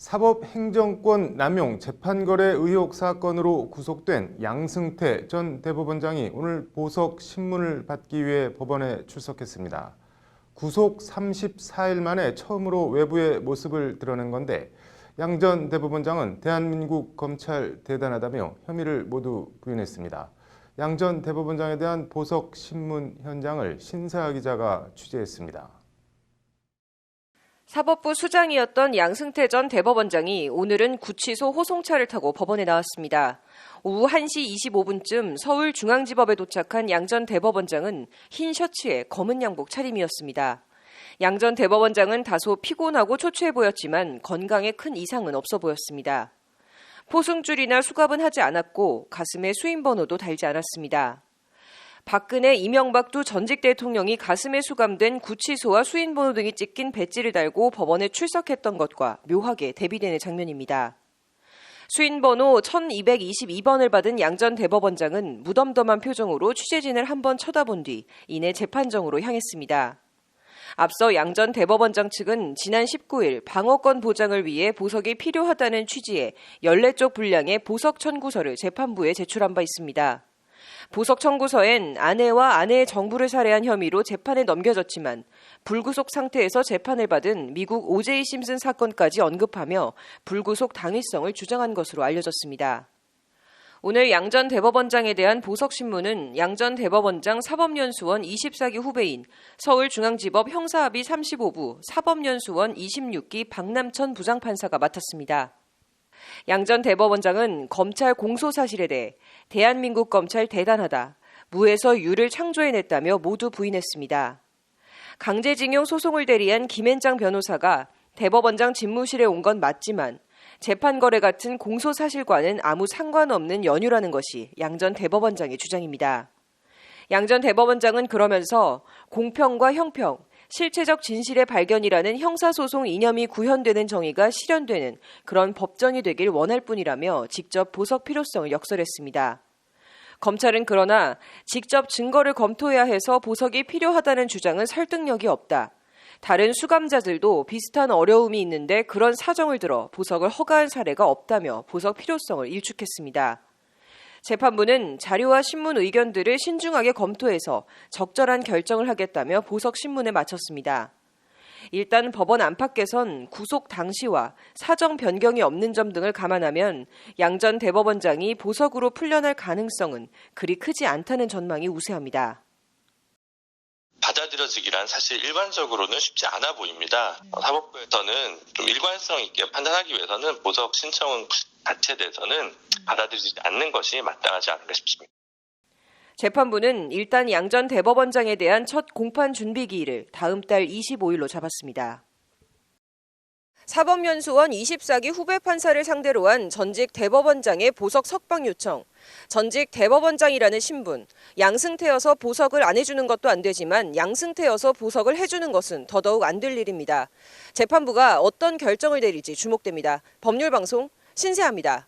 사법행정권 남용 재판거래 의혹 사건으로 구속된 양승태 전 대법원장이 오늘 보석 신문을 받기 위해 법원에 출석했습니다. 구속 34일 만에 처음으로 외부의 모습을 드러낸 건데 양 전 대법원장은 대한민국 검찰 대단하다며 혐의를 모두 부인했습니다. 양 전 대법원장에 대한 보석 신문 현장을 신세아 기자가 취재했습니다. 사법부 수장이었던 양승태 전 대법원장이 오늘은 구치소 호송차를 타고 법원에 나왔습니다. 오후 1시 25분쯤 서울중앙지법에 도착한 양 전 대법원장은 흰 셔츠에 검은 양복 차림이었습니다. 양 전 대법원장은 다소 피곤하고 초췌해 보였지만 건강에 큰 이상은 없어 보였습니다. 포승줄이나 수갑은 하지 않았고 가슴에 수임번호도 달지 않았습니다. 박근혜, 이명박 두 전직 대통령이 가슴에 수감된 구치소와 수인번호 등이 찍힌 배지를 달고 법원에 출석했던 것과 묘하게 대비되는 장면입니다. 수인번호 1222번을 받은 양 전 대법원장은 무덤덤한 표정으로 취재진을 한번 쳐다본 뒤 이내 재판정으로 향했습니다. 앞서 양 전 대법원장 측은 지난 19일 방어권 보장을 위해 보석이 필요하다는 취지의 14쪽 분량의 보석 청구서를 재판부에 제출한 바 있습니다. 보석 청구서엔 아내와 아내의 정부를 살해한 혐의로 재판에 넘겨졌지만 불구속 상태에서 재판을 받은 미국 오제이 심슨 사건까지 언급하며 불구속 당위성을 주장한 것으로 알려졌습니다. 오늘 양 전 대법원장에 대한 보석신문은 양 전 대법원장 사법연수원 24기 후배인 서울중앙지법 형사합의 35부 사법연수원 26기 박남천 부장판사가 맡았습니다. 양 전 대법원장은 검찰 공소 사실에 대해 대한민국 검찰 대단하다, 무에서 유를 창조해냈다며 모두 부인했습니다. 강제징용 소송을 대리한 김앤장 변호사가 대법원장 집무실에 온 건 맞지만 재판거래 같은 공소 사실과는 아무 상관없는 연유라는 것이 양 전 대법원장의 주장입니다. 양 전 대법원장은 그러면서 공평과 형평, 실체적 진실의 발견이라는 형사소송 이념이 구현되는 정의가 실현되는 그런 법정이 되길 원할 뿐이라며 직접 보석 필요성을 역설했습니다. 검찰은 그러나 직접 증거를 검토해야 해서 보석이 필요하다는 주장은 설득력이 없다. 다른 수감자들도 비슷한 어려움이 있는데 그런 사정을 들어 보석을 허가한 사례가 없다며 보석 필요성을 일축했습니다. 재판부는 자료와 신문 의견들을 신중하게 검토해서 적절한 결정을 하겠다며 보석 신문에 마쳤습니다. 일단 법원 안팎에선 구속 당시와 사정 변경이 없는 점 등을 감안하면 양 전 대법원장이 보석으로 풀려날 가능성은 그리 크지 않다는 전망이 우세합니다. 받아들여지기란 사실 일반적으로는 쉽지 않아 보입니다. 사법부에서는 좀 일관성 있게 판단하기 위해서는 보석 신청 자체에 대해서는 받아들이지 않는 것이 마땅하지 않을까 싶습니다. 재판부는 일단 양 전 대법원장에 대한 첫 공판 준비 기일을 다음 달 25일로 잡았습니다. 사법연수원 24기 후배 판사를 상대로 한 전직 대법원장의 보석 석방 요청. 전직 대법원장이라는 신분, 양승태여서 보석을 안 해주는 것도 안 되지만 양승태여서 보석을 해주는 것은 더더욱 안 될 일입니다. 재판부가 어떤 결정을 내릴지 주목됩니다. 법률방송 신세아입니다.